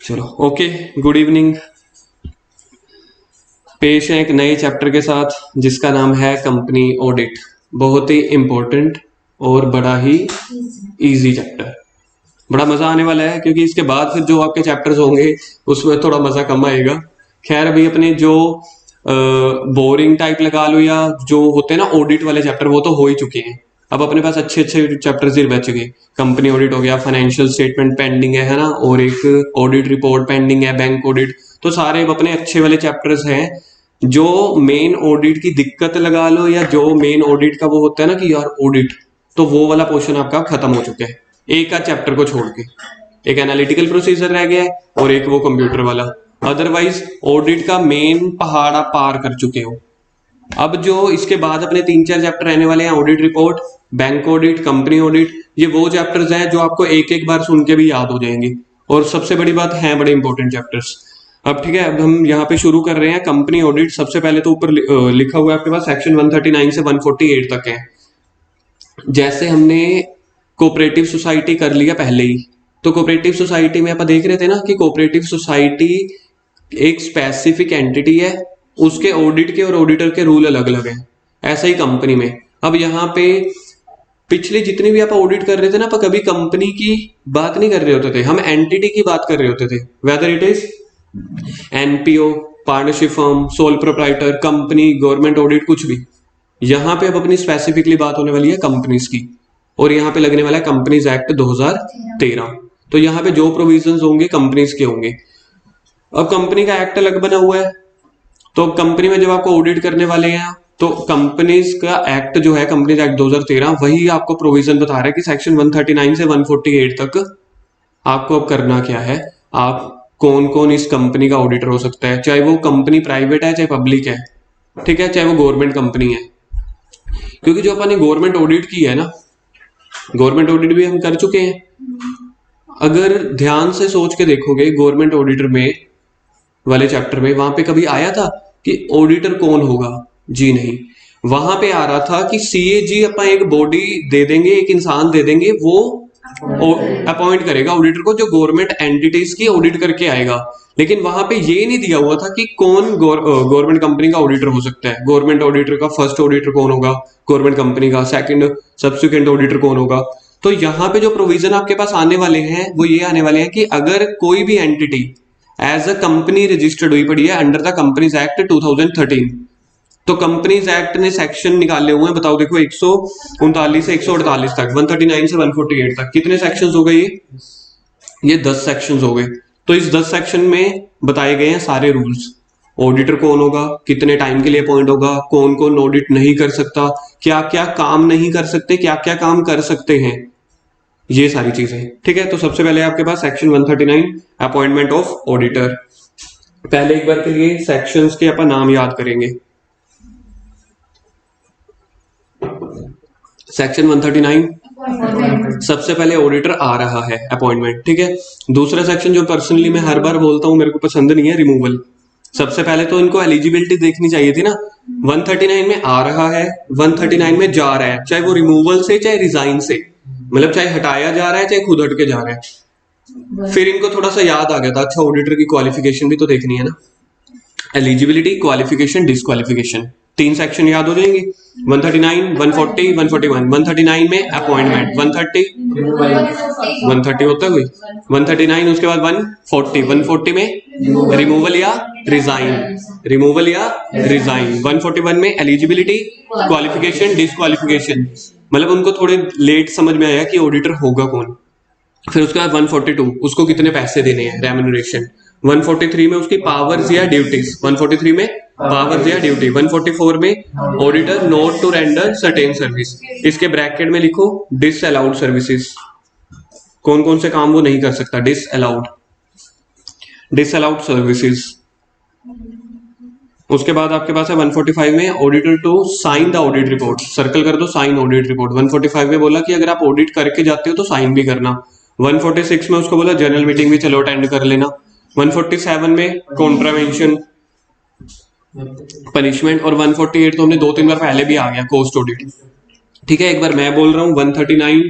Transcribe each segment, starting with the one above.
चलो okay, good evening. पेश है एक नए चैप्टर के साथ जिसका नाम है कंपनी ऑडिट। बहुत ही इंपॉर्टेंट और बड़ा ही इजी चैप्टर। बड़ा मजा आने वाला है क्योंकि इसके बाद फिर जो आपके चैप्टर्स होंगे उसमें थोड़ा मजा कम आएगा। खैर अभी अपने जो बोरिंग टाइप लगा लो या जो होते हैं ना ऑडिट वाले चैप्टर वो तो हो ही चुके हैं। अब अपने पास अच्छे अच्छे चैप्टर्स ही बच गए। कंपनी ऑडिट हो गया, फाइनेंशियल स्टेटमेंट पेंडिंग है ना, और एक ऑडिट रिपोर्ट पेंडिंग है, बैंक ऑडिट। तो सारे अब अपने अच्छे वाले चैप्टर्स हैं। जो मेन ऑडिट की दिक्कत लगा लो या जो मेन ऑडिट का वो होता है ना कि यार ऑडिट, तो वो वाला पोर्शन आपका खत्म हो चुका है एक आध चैप्टर को छोड़ के। एक एनालिटिकल प्रोसीजर रह गया है और एक वो कंप्यूटर वाला। अदरवाइज ऑडिट का मेन पहाड़ आप पार कर चुके हो। अब जो इसके बाद अपने 3-4 चैप्टर रहने वाले हैं, audit report, bank audit, company audit, ये वो चैप्टर्स हैं जो आपको एक एक बार सुन के भी याद हो जाएंगे। और सबसे बड़ी बात है बड़े इंपॉर्टेंट चैप्टर्स। अब ठीक है, अब हम यहाँ पे शुरू कर रहे हैं कंपनी ऑडिट। सबसे पहले तो ऊपर लिखा हुआ है आपके पास सेक्शन 139 से 148 तक है। जैसे हमने कोऑपरेटिव सोसाइटी कर लिया पहले ही, तो कोऑपरेटिव सोसाइटी में आप देख रहे थे ना कि कोऑपरेटिव सोसाइटी एक स्पेसिफिक एंटिटी है, उसके ऑडिट के और ऑडिटर के रूल अलग अलग हैं। ऐसा ही कंपनी में। अब यहाँ पे पिछले जितनी भी आप ऑडिट कर रहे थे ना, आप कभी कंपनी की बात नहीं कर रहे होते थे, हम एंटिटी की बात कर रहे होते थे। Whether it is NPO, partnership firm, sole proprietor, company, government audit, कुछ भी। यहाँ पे अब अपनी स्पेसिफिकली बात होने वाली है कंपनीज की, और यहाँ पे लगने वाला है कंपनीज एक्ट 2013। तो यहाँ पे जो प्रोविजंस होंगे कंपनीज के होंगे। अब कंपनी का एक्ट अलग बना हुआ है, तो कंपनी में जब आपको ऑडिट करने वाले हैं तो कंपनीज का एक्ट जो है कंपनीज एक्ट 2013, वही आपको प्रोविजन बता रहा है कि सेक्शन 139 से 148 तक आपको अब करना क्या है। आप कौन कौन इस कंपनी का ऑडिटर हो सकता है, चाहे वो कंपनी प्राइवेट है चाहे पब्लिक है, ठीक है, चाहे वो गवर्नमेंट कंपनी है। क्योंकि जो अपन ने गवर्नमेंट ऑडिट की है ना, गवर्नमेंट ऑडिट भी हम कर चुके हैं। अगर ध्यान से सोच के देखोगे गवर्नमेंट ऑडिटर में वाले चैप्टर में, वहां पे कभी आया था कि ऑडिटर कौन होगा? जी नहीं। वहां पे आ रहा था कि सीएजी अपन एक बॉडी दे देंगे, एक इंसान दे देंगे, वो अपॉइंट करेगा ऑडिटर को, जो गवर्नमेंट एंटिटीज की ऑडिट करके आएगा। लेकिन वहां पे ये नहीं दिया हुआ था कि कौन गवर्नमेंट कंपनी का ऑडिटर हो सकता है। गवर्नमेंट ऑडिटर का फर्स्ट ऑडिटर कौन होगा, गवर्नमेंट कंपनी का सेकंड सब्सिक्वेंट ऑडिटर कौन होगा। तो यहाँ पे जो प्रोविजन आपके पास आने वाले हैं वो ये आने वाले हैं कि अगर कोई भी entity as a company registered हुई पड़ी है अंडर द कंपनीज एक्ट 2013, तो कंपनीज एक्ट ने सेक्शन निकाले हुए हैं, बताओ देखो 139 से 148 तक, 139 से 148 तक कितने सेक्शंस हो गए? ये 10 सेक्शंस हो गए। तो इस 10 सेक्शन में बताए गए हैं सारे रूल्स। ऑडिटर कौन होगा, कितने टाइम के लिए अपॉइंट होगा, कौन कौन ऑडिट नहीं कर सकता, क्या क्या काम नहीं कर सकते, क्या क्या काम कर सकते हैं, ये सारी चीजें। ठीक है, तो सबसे पहले आपके पास सेक्शन 139 अपॉइंटमेंट ऑफ ऑडिटर। पहले एक बार के लिए सेक्शंस के अपन नाम याद करेंगे। सेक्शन 139 सबसे पहले ऑडिटर आ रहा है, अपॉइंटमेंट। ठीक है, दूसरा सेक्शन जो पर्सनली मैं हर बार बोलता हूं, मेरे को पसंद नहीं है, रिमूवल। सबसे पहले तो इनको एलिजिबिलिटी देखनी चाहिए थी ना। 139 में आ रहा है, 139 में जा रहा है, चाहे वो रिमूवल से चाहे रिजाइन से, मतलब चाहे हटाया जा रहा है चाहे खुद हट के जा रहा है। फिर इनको थोड़ा सा याद आ गया था, अच्छा ऑडिटर की क्वालिफिकेशन भी तो देखनी है ना। एलिजिबिलिटी, क्वालिफिकेशन, डिस्क्वालिफिकेशन, 3 सेक्शन याद हो जाएंगे। 139, 140, 141। 139 में अपॉइंटमेंट, 130 होता है कोई, 139 उसके बाद 140, 140 में रिमूवल या रिजाइन, रिमूवल या रिजाइन। 141 में एलिजिबिलिटी, क्वालिफिकेशन, डिस्क्वालिफिकेशन। मतलब उनको थोड़े लेट समझ में आया कि ऑडिटर होगा कौन। फिर उसके बाद 142, उसको कितने पैसे देने हैं, रेम्यूनरेशन। 143 में उसकी पावर्स या ड्यूटीज, 143 में पावर्स या ड्यूटी। 144 में auditor not to render certain service, इसके ब्रैकेट में लिखो डिसअलाउड सर्विसेज, कौन कौन से काम वो नहीं कर सकता, डिसअलाउड, डिसअलाउड सर्विसेज। उसके बाद आपके पास है 145 में auditor to sign the audit report, circle कर दो, साइन ऑडिट रिपोर्ट। 145 में बोला कि अगर आप ऑडिट करके जाते हो तो साइन भी करना। 146 में उसको बोला जनरल मीटिंग भी चलो अटेंड कर लेना। 147 में कॉन्ट्रावेंशन, पनिशमेंट। और 148 तो हमने 2-3 बार पहले भी आ गया, कोस्ट ऑडिट। ठीक है, एक बार मैं बोल रहा हूँ 139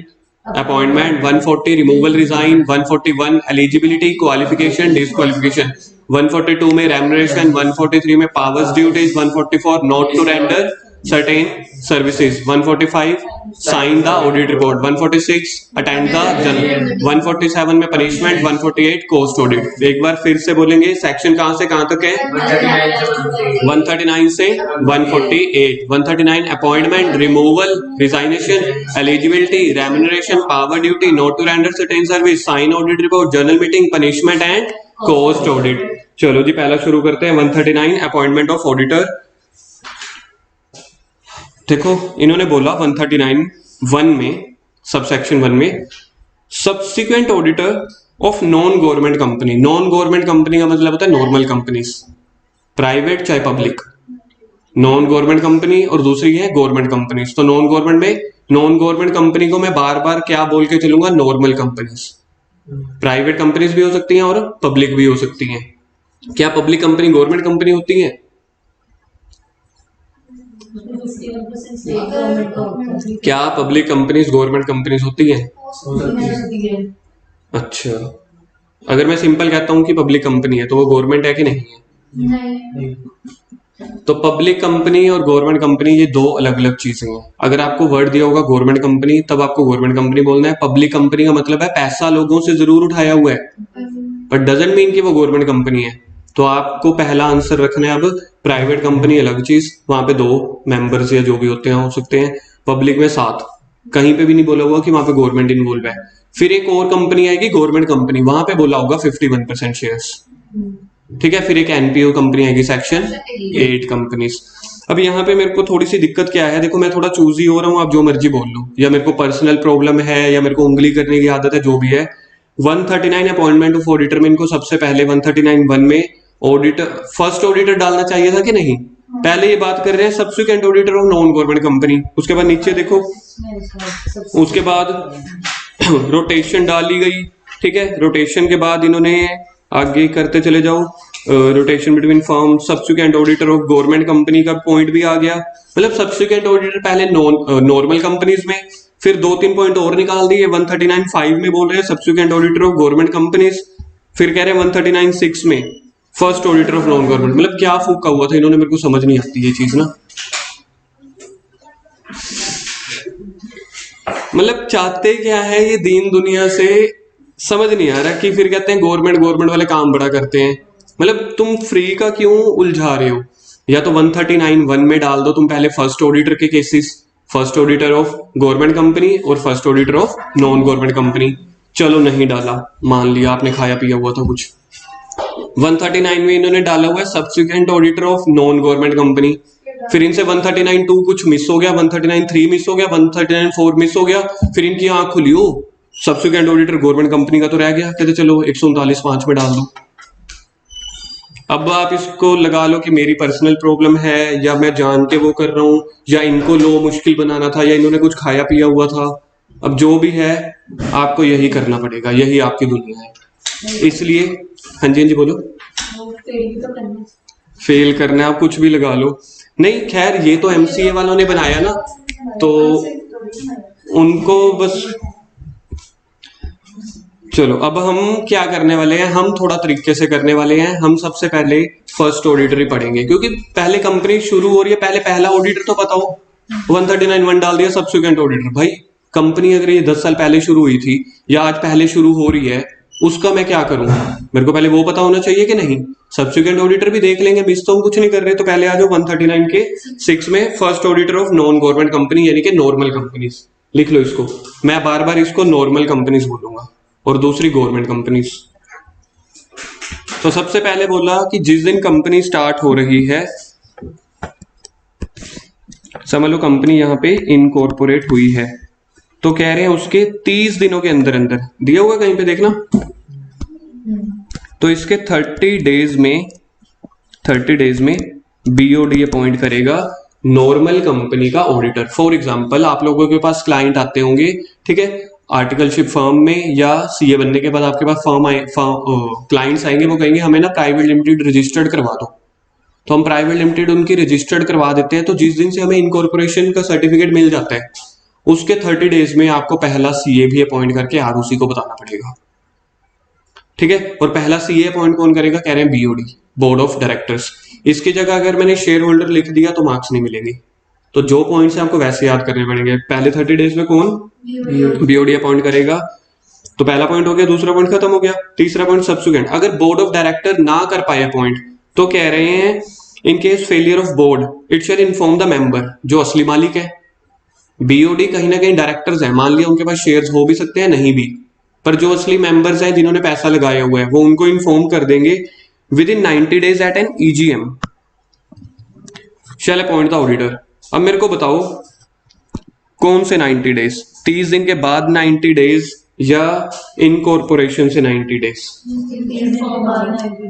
appointment, 140 removal resign, 141 eligibility qualification disqualification, 142 में रेम्युनरेशन, 143 में powers duties, 144 not to render certain services, 145 sign the audit report, 146 attend the general, 147 में पनिशमेंट, 148 कोस्ट ऑडिट। एक बार फिर से बोलेंगे, सेक्शन कहां से कहां तक है? 139 से 148। 139 appointment, removal, resignation, eligibility, remuneration, power duty, not to render certain service, sign audit report, general meeting, punishment and cost audit. चलो जी पहला शुरू करते हैं। 139 अपॉइंटमेंट ऑफ ऑडिटर। देखो इन्होंने बोला 139(1) में, सबसेक्शन 1 में, subsequent auditor of non government company. Non government company का मतलब होता है नॉर्मल कंपनीज, प्राइवेट चाहे पब्लिक। नॉन गवर्नमेंट कंपनी और दूसरी है गवर्नमेंट कंपनीज। तो नॉन गवर्नमेंट में, नॉन गवर्नमेंट कंपनी को मैं बार बार क्या बोल के चलूंगा? Normal companies. प्राइवेट कंपनीज भी हो सकती हैं और पब्लिक भी हो सकती हैं। क्या पब्लिक कंपनी गवर्नमेंट कंपनी होती है? क्या पब्लिक कंपनीज गवर्नमेंट कंपनीज होती हैं? अच्छा, अगर मैं सिंपल कहता हूं कि पब्लिक कंपनी है तो वो गवर्नमेंट है कि नहीं है? नहीं। तो पब्लिक कंपनी और गवर्नमेंट कंपनी ये दो अलग अलग चीजें हैं। अगर आपको वर्ड दिया होगा गवर्नमेंट कंपनी, तब आपको गवर्नमेंट कंपनी बोलना है। पब्लिक कंपनी का मतलब है पैसा लोगों से जरूर उठाया हुआ है, बट डजंट मीन कि वो गवर्नमेंट कंपनी है। तो आपको पहला आंसर रखना है। अब प्राइवेट कंपनी अलग चीज, वहां पे 2 मेंबर्स या जो भी होते हैं हो सकते हैं। पब्लिक में 7, कहीं पे भी नहीं बोला हुआ कि वहां पे गवर्नमेंट इन्वॉल्व है। फिर एक और कंपनी आएगी गवर्नमेंट कंपनी, वहां पे बोला होगा 51% शेयर्स, ठीक है। फिर एक एनपीओ कंपनी आएगी, सेक्शन 8 कंपनीज। अब यहाँ पे मेरे को थोड़ी सी दिक्कत क्या है, देखो मैं थोड़ा चूजी हो रहा हूँ, आप जो मर्जी बोल लो, या मेरे को पर्सनल प्रॉब्लम है या मेरे को उंगली करने की आदत है, जो भी है। 139 अपॉइंटमेंट ऑफ ऑडिटर में इनको सबसे पहले 139(1) में ऑडिटर, फर्स्ट ऑडिटर डालना चाहिए था कि नहीं? पहले ये बात कर रहे हैं subsequent auditor of non government company. उसके बाद नीचे देखो, उसके बाद रोटेशन डाली गई, ठीक है। रोटेशन के बाद इन्होंने आगे करते चले जाओ, rotation between firm, subsequent auditor of government company का पॉइंट भी आ गया। मतलब सब्सिक्वेंट ऑडिटर पहले नॉर्मल कंपनीज में, फिर 2-3 पॉइंट और निकाल दिए। 139(5) में बोल रहे हैं subsequent auditor of government companies, फिर कह रहे हैं 139(6) में first auditor of non government. मतलब क्या फूका हुआ था इन्होंने, मेरे को समझ नहीं आती ये चीज ना। मतलब चाहते क्या है ये दीन दुनिया से, समझ नहीं आ रहा। कि फिर कहते हैं गवर्नमेंट वाले काम बड़ा करते हैं। मतलब तुम फ्री का क्यों उलझा रहे हो? या तो 139(1) में डाल दो तुम पहले फर्स्ट ऑडिटर के cases, first auditor of government company और first auditor of non government company. चलो नहीं डाला, मान लिया आपने खाया पिया हुआ था कुछ। 139 में इन्होंने डाला हुआ है subsequent auditor of non government company. फिर इनसे 139(2) कुछ मिस हो गया, 139(3) मिस हो गया, 139(4) मिस हो गया। फिर इनकी आंख खुली, हो सब्सिक्वेंट ऑडिटर गवर्नमेंट कंपनी का तो रह गया, कहते चलो 139(5) में डाल दो। अब आप इसको लगा लो कि मेरी पर्सनल प्रॉब्लम है, या मैं जान के वो कर रहा हूं, या इनको लो मुश्किल बनाना था, या इन्होंने कुछ खाया पिया हुआ था। अब जो भी है आपको यही करना पड़ेगा, यही आपकी दुनिया है। इसलिए हाँ जी, हाँ जी बोलो। फेल करना है, आप कुछ भी लगा लो। नहीं खैर, ये तो एमसीए वालों ने बनाया ना, तो उनको बस। चलो अब हम क्या करने वाले हैं, हम थोड़ा तरीके से करने वाले हैं। हम सबसे पहले फर्स्ट ऑडिटर ही पढ़ेंगे, क्योंकि पहले कंपनी शुरू हो रही है, पहले पहला ऑडिटर तो बताओ। 139(1) डाल दिया सब्सिक्वेंट ऑडिटर। भाई कंपनी अगर ये 10 साल पहले शुरू हुई थी या आज पहले शुरू हो रही है, उसका मैं क्या करूं? मेरे को पहले वो पता होना चाहिए कि नहीं। सब्सिक्वेंट ऑडिटर भी देख लेंगे, मिस तो हम कुछ नहीं कर रहे। तो पहले आ जाओ 139(6) में first auditor of non government company, यानी कि नॉर्मल कंपनीज। लिख लो इसको, मैं बार बार इसको नॉर्मल कंपनीज बोलूंगा और दूसरी गवर्नमेंट कंपनीज। तो सबसे पहले बोला कि जिस दिन कंपनी स्टार्ट हो रही है, समझ लो कंपनी यहाँ पे इनकॉर्पोरेट हुई है, तो कह रहे हैं उसके 30 दिनों के अंदर अंदर, दिया होगा कहीं पे देखना, तो इसके 30 डेज में बीओडी अपॉइंट करेगा नॉर्मल कंपनी का ऑडिटर। फॉर एग्जांपल आप लोगों के पास क्लाइंट आते होंगे, ठीक है, आर्टिकलशिप फर्म में, या सीए बनने के बाद आपके पास क्लाइंट्स आएंगे, वो कहेंगे हमें ना प्राइवेट लिमिटेड रजिस्टर्ड करवा दो। तो हम प्राइवेट लिमिटेड उनकी रजिस्टर्ड करवा देते हैं। तो जिस दिन से हमें इनकॉर्पोरेशन का सर्टिफिकेट मिल जाता है, उसके 30 डेज में आपको पहला सीए भी अपॉइंट करके आरओसी को बताना पड़ेगा, ठीक है। और पहला सीए अपॉइंट कौन करेगा, कह रहे हैं बीओडी, बोर्ड ऑफ डायरेक्टर्स। इसकी जगह अगर मैंने शेयर होल्डर लिख दिया तो मार्क्स नहीं मिलेंगे, तो जो पॉइंट्स है आपको वैसे याद करने पड़ेंगे। पहले 30 डेज में कौन, बीओडी अपॉइंट करेगा, तो पहला पॉइंट हो गया, दूसरा पॉइंट खत्म हो गया। तीसरा पॉइंट सब्सिक्वेंट, अगर बोर्ड ऑफ डायरेक्टर ना कर पाए अपॉइंट तो कह रहे हैं in case failure of board it shall inform the member, जो असली मालिक है। बीओडी कहीं ना कहीं डायरेक्टर्स है, मान लिया उनके पास शेयर्स हो भी सकते हैं नहीं भी, पर जो असली मेंबर्स हैं जिन्होंने पैसा लगाया हुआ है वो उनको इन्फॉर्म कर देंगे within 90 days at an EGM shall appoint the auditor. अब मेरे को बताओ कौन से 90 डेज, 30 दिन के बाद 90 डेज या इनकॉर्पोरेशन से 90 डेज?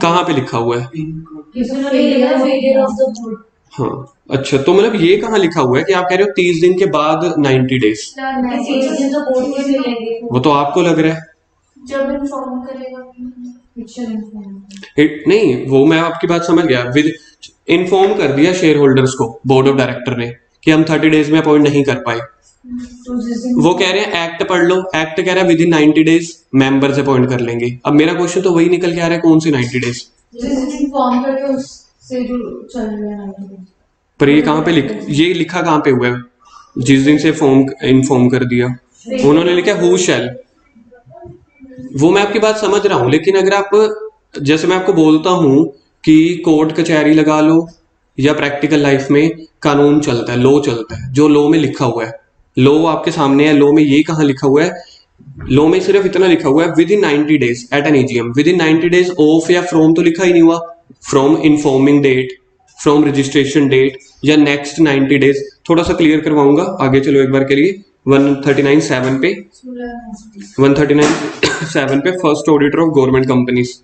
कहाँ पे लिखा हुआ है? हाँ अच्छा, तो मतलब ये कहाँ लिखा हुआ है कि आप कह रहे हो 30 दिन के बाद 90 डेज? वो तो आपको लग रहा है जब इन्फॉर्म करेगा नहीं, वो मैं आपकी बात समझ गया। विद इन्फॉर्म कर दिया शेयर होल्डर्स को बोर्ड ऑफ डायरेक्टर ने कि हम 30 डेज में अपॉइंट नहीं कर पाए, वो कह रहे हैं एक्ट पढ़ लो, एक्ट कह रहा है within 90 days members appoint कर लेंगे। अब मेरा क्वेश्चन तो वही निकल के आ रहा है, कौन सी 90 डेज? पर ये कहाँ पे ये लिखा कहाँ पे हुआ है? जिस दिन से इन्फॉर्म कर दिया उन्होंने लिखा हु शैल। वो मैं आपकी बात समझ रहा हूं, लेकिन अगर आप, जैसे मैं आपको बोलता हूं कि कोर्ट कचहरी लगा लो या प्रैक्टिकल लाइफ में कानून चलता है, लॉ चलता है, जो लॉ में लिखा हुआ है, लॉ आपके सामने है, लॉ में ये कहाँ लिखा हुआ है? लॉ में सिर्फ इतना लिखा हुआ है within 90 days at an AGM. Within 90 days of या फ्रॉम तो लिखा ही नहीं हुआ, from informing date, from registration date या नेक्स्ट 90 डेज। थोड़ा सा क्लियर करवाऊंगा, आगे चलो एक बार के लिए। 139(7) पे 139(7) पे first auditor of government companies,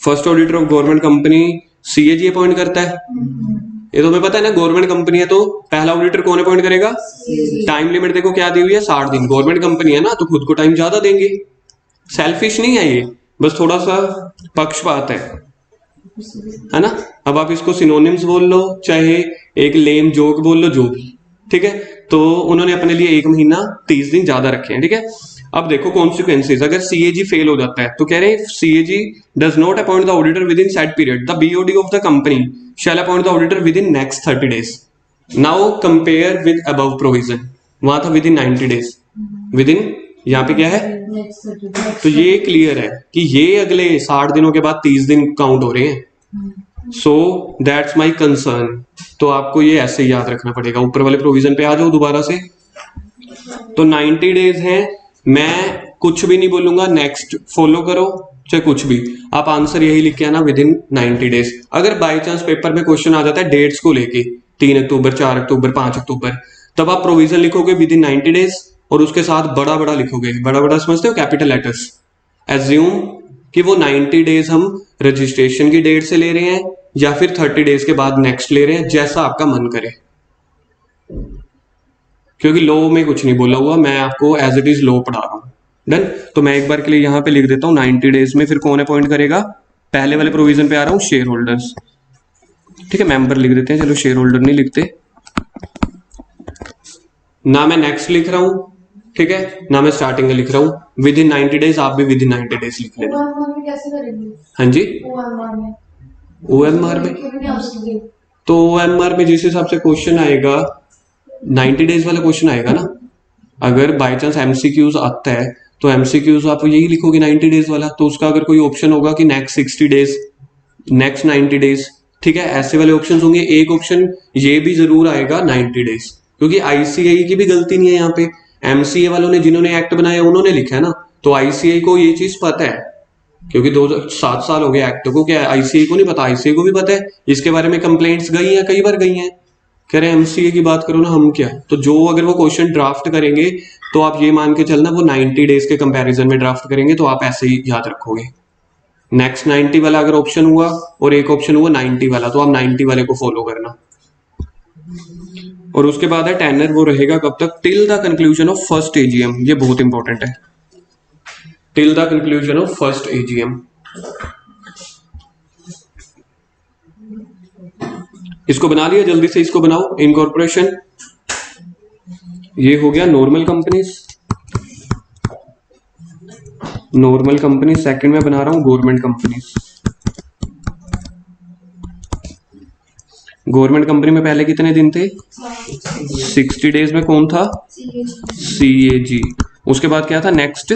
first auditor of government company CAG appoint करता है। ये तो हमें पता है ना, गवर्नमेंट कंपनी है तो पहला ऑडिटर कौन अपॉइंट करेगा? टाइम लिमिट देखो क्या दी हुई है, 60 दिन। गवर्नमेंट कंपनी है ना तो खुद को टाइम ज्यादा देंगे, सेल्फिश नहीं है ये, बस थोड़ा सा पक्षपात है ना। अब आप इसको सिनोनिम्स बोल लो, चाहे एक लेम जोक बोल लो, जो भी, ठीक है। तो उन्होंने अपने लिए 1 महीना 30 दिन ज्यादा रखे हैं, ठीक है। अब देखो कॉन्सिक्वेंसेज, अगर सीएजी फेल हो जाता है तो कह रहे हैं CAG does not appoint the auditor within set period, the BOD of the company shall appoint the auditor within next 30 days. Now compare with above provision, वहां था within 90 days, within यहाँ पे क्या है? तो ये clear है कि ये अगले 60 दिनों के बाद 30 दिन काउंट हो रहे हैं। So that's my concern. तो आपको ये ऐसे याद रखना पड़ेगा। ऊपर वाले प्रोविजन पे आ जाओ दोबारा से। तो 90 डेज हैं, मैं कुछ भी नहीं बोलूंगा, नेक्स्ट फॉलो करो चाहे कुछ भी, आप आंसर यही लिख के आना विद इन 90 डेज। अगर बाई चांस पेपर में क्वेश्चन आ जाता है डेट्स को लेके 3 अक्टूबर, 4 अक्टूबर, 5 अक्टूबर, तब आप प्रोविजन लिखोगे विद इन 90 डेज और उसके साथ बड़ा बड़ा लिखोगे। बड़ा बड़ा समझते हो? Capital letters. एज्यूम कि वो 90 डेज हम रजिस्ट्रेशन की डेट से ले रहे हैं या फिर 30 डेज के बाद नेक्स्ट ले रहे हैं, जैसा आपका मन करे, क्योंकि लॉ में कुछ नहीं बोला हुआ, मैं आपको एज इट इज लॉ पढ़ा रहा हूं। डन। तो मैं एक बार के लिए यहां पे लिख देता हूं 90 डेज में फिर कौन अपॉइंट करेगा? पहले वाले प्रोविजन पे आ रहा हूं, शेयर होल्डर्स, ठीक है। मेंबर लिख देते हैं, चलो शेयर होल्डर नहीं लिखते ना, मैं नेक्स्ट लिख रहा हूं, ठीक है, ना मैं स्टार्टिंग में लिख रहा हूं। विद इन 90 डेज, आप भी विद इन 90 डेज लिख लेना। हाँ जी, ओएमआर में, तो ओएमआर में जिस हिसाब से क्वेश्चन आएगा 90 डेज वाला क्वेश्चन आएगा ना। अगर बाय चांस एमसीक्यूज आता है तो एमसीक्यूज आप यही लिखोगे 90 डेज वाला, तो उसका अगर कोई ऑप्शन होगा कि नेक्स्ट 60 डेज, नेक्स्ट 90 डेज, ठीक है, ऐसे वाले ऑप्शन होंगे। एक ऑप्शन ये भी जरूर आएगा 90 डेज, क्योंकि आईसीआई की भी गलती नहीं है यहाँ पे। एमसीए वालों ने, जिन्होंने एक्ट बनाया, उन्होंने लिखा है ना, तो आईसीआई को ये चीज पता है, क्योंकि 7 साल हो गए एक्ट को, क्या आईसीआई को नहीं पता? आईसीआई को भी पता है, इसके बारे में कंप्लेंट्स गई हैं, कई बार गई हैं। कह रहे हैं एमसीए की बात करो ना, हम क्या। तो जो अगर वो क्वेश्चन ड्राफ्ट करेंगे तो आप ये मान के चलना वो 90 डेज के कंपैरिजन में ड्राफ्ट करेंगे, तो आप ऐसे ही याद रखोगे। नेक्स्ट 90 वाला अगर ऑप्शन हुआ और एक ऑप्शन हुआ 90 वाला, तो आप 90 वाले को फॉलो करना। और उसके बाद है टेनर, वो रहेगा कब तक? Till the conclusion of first AGM. ये बहुत इंपॉर्टेंट है, till the conclusion of first AGM. इसको बना लिया, जल्दी से इसको बनाओ। इनकॉर्पोरेशन ये हो गया normal companies. Normal company second में बना रहा हूँ गवर्नमेंट कंपनीज। गवर्नमेंट कंपनी में पहले कितने दिन थे? 60 डेज में कौन था? CAG। उसके बाद क्या था नेक्स्ट?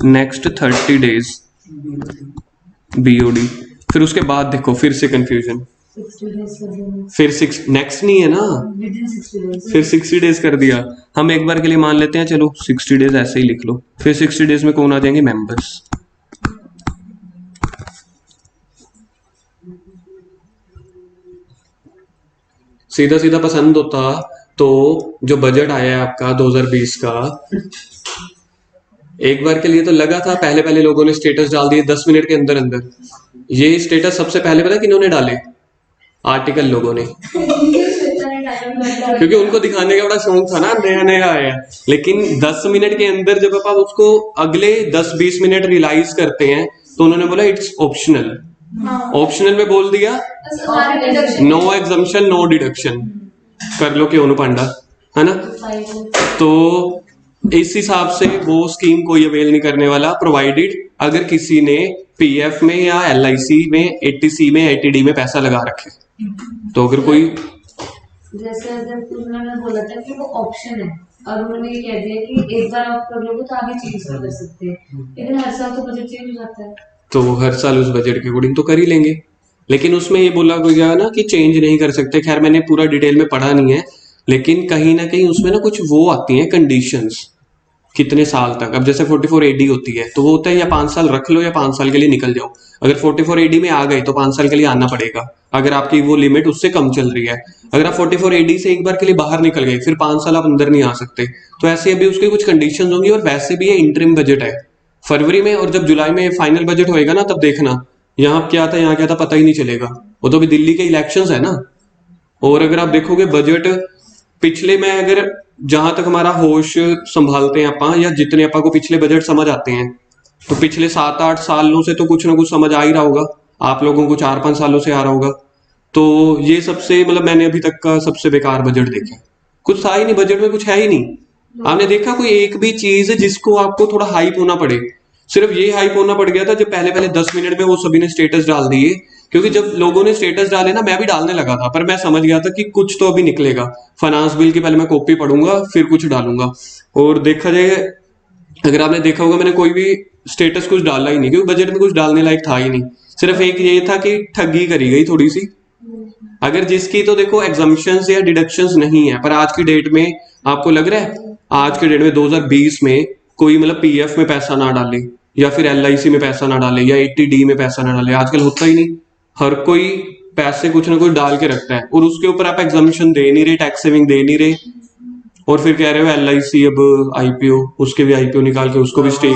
Next 30 days BOD। फिर उसके बाद देखो फिर से कंफ्यूजन, फिर 6 नेक्स्ट नहीं है ना, फिर 60 डेज कर दिया। हम एक बार के लिए मान लेते हैं, चलो 60 डेज ऐसे ही लिख लो। फिर 60 डेज में कौन आ जाएंगे? मेंबर्स। सीधा सीधा पसंद होता तो जो बजट आया है आपका 2020 का, एक बार के लिए तो लगा था, पहले पहले लोगों ने स्टेटस डाल दिए 10 मिनट के अंदर अंदर। ये स्टेटस सबसे पहले पता है किन्होंने डाले? आर्टिकल लोगों ने, क्योंकि उनको दिखाने का बड़ा शौक था ना, नया नया आया। लेकिन 10 मिनट के अंदर जब आप उसको अगले 10-20 मिनट रियलाइज करते हैं तो उन्होंने बोला इट्स ऑप्शनल। ऑप्शनल में बोल दिया नो एग्जम्पशन नो डिडक्शन, कर लो क्यों पांडा, है ना। तो इस हिसाब से वो स्कीम कोई अवेल नहीं करने वाला, प्रोवाइडेड अगर किसी ने PF में या LIC में 80C में 80D में पैसा लगा रखे। तो अगर कोई जैसे अगर उन्होंने बोला था कि वो ऑप्शन है और उन्होंने ये कह दिया कि एक बार आप कर लोगे तो आगे चेंज कर सकते हैं, लेकिन हर साल तो बजट चेंज हो जाता है, तो हर साल उस बजट के अकॉर्डिंग तो कर ही लेंगे। लेकिन उसमें ये बोला गया ना कि चेंज नहीं कर सकते। खैर मैंने पूरा डिटेल में पढ़ा नहीं है, लेकिन कहीं ना कहीं उसमें ना कुछ वो आती हैं कंडीशंस, कितने साल तक। अब जैसे 44 AD होती है तो वो होता है या 5 साल रख लो या 5 साल के लिए निकल जाओ। अगर 44 AD में आ गए तो 5 साल के लिए आना पड़ेगा, अगर आपकी वो लिमिट उससे कम चल रही है। अगर आप 44 AD से एक बार के लिए बाहर निकल गए फिर 5 साल आप अंदर नहीं आ सकते। तो ऐसे अभी उसके कुछ कंडीशन होंगी। और वैसे भी ये इंटरिम बजट है फरवरी में, और जब जुलाई में फाइनल बजट होएगा ना तब देखना यहाँ क्या था यहाँ क्या था पता ही नहीं चलेगा। वो तो अभी दिल्ली के इलेक्शंस है ना। और अगर आप देखोगे बजट पिछले में, अगर जहां तक हमारा होश संभालते हैं आप या जितने आपको पिछले बजट समझ आते हैं, तो पिछले 7-8 सालों से तो कुछ ना कुछ समझ आ ही रहा होगा आप लोगों को, 4-5 सालों से आ रहा होगा। तो ये सबसे मतलब मैंने अभी तक का सबसे बेकार बजट देखा है। कुछ था ही नहीं बजट में, कुछ है ही नहीं। आपने देखा कोई एक भी चीज जिसको आपको थोड़ा हाइप होना पड़े? सिर्फ ये हाइप होना पड़ गया था जब पहले पहले 10 मिनट में वो सभी ने स्टेटस डाल दिए। क्योंकि जब लोगों ने स्टेटस डाले ना मैं भी डालने लगा था, पर मैं समझ गया था कि कुछ तो अभी निकलेगा। फाइनेंस बिल की पहले मैं कॉपी पढ़ूंगा फिर कुछ डालूंगा। और देखा जाए, अगर आपने देखा होगा मैंने कोई भी स्टेटस कुछ डाला ही नहीं, क्योंकि बजट में कुछ डालने लायक था ही नहीं। सिर्फ एक ये था कि ठगी करी गई थोड़ी सी, अगर जिसकी तो देखो एग्जम्पशंस या डिडक्शंस नहीं है। पर आज की डेट में आपको लग रहा है आज के डेट में 2020 में कोई मतलब PF में पैसा ना डाले या फिर LIC में पैसा ना डाले या 80D में पैसा ना डाले? आजकल होता ही नहीं। हर कोई पैसे कुछ ना कुछ डाल के रखता है और उसके ऊपर आप एग्जम्पशन दे नहीं रहे, टैक्स सेविंग दे नहीं रहे, और फिर कह रहे हो LIC अब IPO, उसके भी IPO निकाल के उसको भी स्टेक।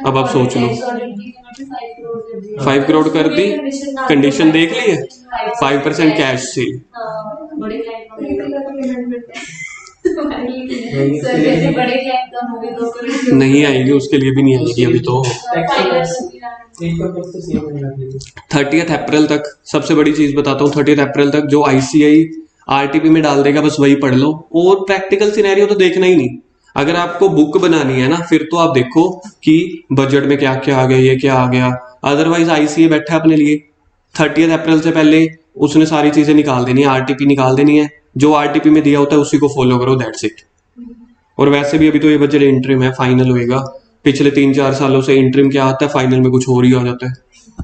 अब आप सोच लो 5 करोड़ कर दी, कंडीशन देख ली है, 5% कैश सेल। नहीं आएगी, उसके लिए भी नहीं आएगी अभी तो। 30 अप्रैल तक, सबसे बड़ी चीज बताता हूँ, 30 अप्रैल तक जो ICI RTP में डाल देगा बस वही पढ़ लो, और प्रैक्टिकल सिनेरियो तो देखना ही नहीं। अगर आपको बुक बनानी है ना फिर तो आप देखो कि बजट में क्या क्या आ गया, ये क्या आ गया। अदरवाइज ICA बैठा है अपने लिए, 30 अप्रैल से पहले उसने सारी चीजें निकाल देनी है, RTP निकाल देनी है, जो RTP में दिया होता है उसी को फॉलो करो, दैट्स इट। और वैसे भी अभी तो ये बजट इंटरिम है, फाइनल होएगा। पिछले 3-4 सालों से इंटरिम क्या आता है, फाइनल में कुछ और ही आ जाता है।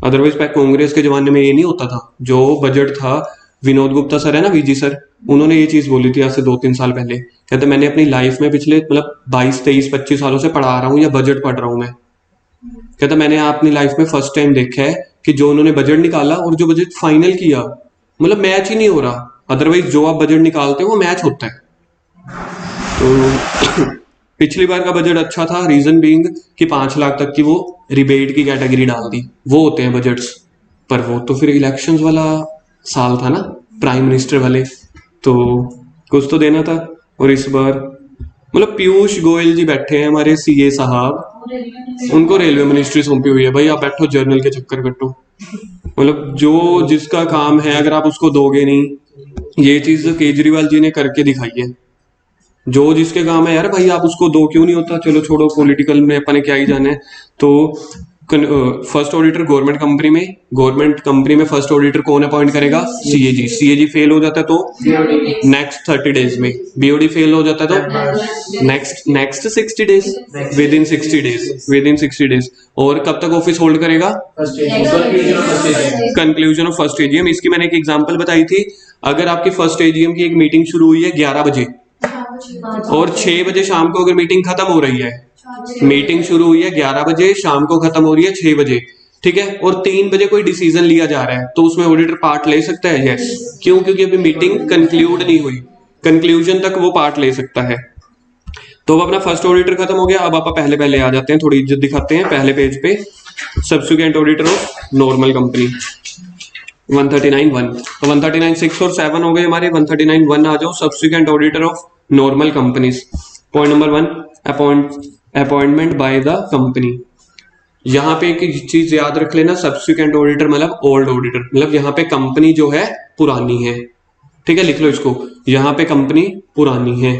अदरवाइज कांग्रेस के जमाने में ये नहीं होता था। जो बजट था, विनोद गुप्ता सर है ना, VG सर, उन्होंने ये चीज बोली थी आज से 2-3 साल पहले। कहते मैंने अपनी लाइफ में पिछले मतलब 22-23-25 सालों से पढ़ा रहा हूँ या बजट पढ़ रहा हूँ मैं। कहता मैंने अपनी लाइफ में फर्स्ट टाइम देखा है कि जो उन्होंने बजट निकाला और जो बजट फाइनल किया, मतलब मैच ही नहीं हो रहा। अदरवाइज जो आप बजट निकालते हो वो मैच होता है। तो पिछली बार का बजट अच्छा था, रीजन बीइंग कि 5 लाख तक की वो रिबेट की कैटेगरी डाल दी, वो होते हैं बजट्स। पर वो तो फिर इलेक्शंस वाला साल था ना, प्राइम मिनिस्टर वाले, तो कुछ तो देना था। और इस बार मतलब पीयूष गोयल जी बैठे हैं हमारे CA साहब, उनको रेलवे मिनिस्ट्री सौंपी हुई है। भाई आप बैठो जर्नल के चक्कर कटो, मतलब जो जिसका काम है अगर आप उसको दोगे नहीं। ये चीज केजरीवाल जी ने करके दिखाई है, जो जिसके काम है यार भाई, आप उसको दो क्यों नहीं होता। चलो छोड़ो, पॉलिटिकल में अपने क्या ही जाना है। तो फर्स्ट ऑडिटर गवर्नमेंट कंपनी में फर्स्ट ऑडिटर कौन अपॉइंट करेगा? सीएजी फेल हो जाता है तो नेक्स्ट 30 डेज में, बीओडी फेल हो जाता है तो next 60 days, with in 60 days. और कब तक ऑफिस होल्ड करेगा? Conclusion of first AGM. इसकी मैंने एक एग्जांपल बताई थी। अगर आपकी फर्स्ट एजीएम की एक मीटिंग शुरू हुई है 11 बजे और 6 बजे शाम को अगर मीटिंग खत्म हो रही है, मीटिंग शुरू हुई है 11 बजे, शाम को खत्म हो रही है 6 बजे, ठीक है, और 3 बजे कोई डिसीजन लिया जा रहा है, तो उसमें ऑडिटर पार्ट ले सकता है? यस। क्यों? क्योंकि अभी मीटिंग कंक्लूड नहीं हुई, कंक्लूजन तक वो पार्ट ले सकता है। तो अब अपना फर्स्ट ऑडिटर खत्म हो गया। अब आप पहले आ जाते हैं, थोड़ी इज्जत दिखाते हैं पहले पेज पे। Subsequent auditor of normal company 139(1). तो 139(6) और 7 हो गए हमारे। 139(1) आ जाओ, subsequent auditor of normal companies. Point number 1, appointment by the company. यहाँ पे एक चीज याद रख लेना, सब्सिक्वेंट ऑडिटर मतलब ओल्ड ऑडिटर, मतलब यहाँ पे कंपनी जो है पुरानी है, ठीक है, लिख लो इसको, यहाँ पे कंपनी पुरानी है।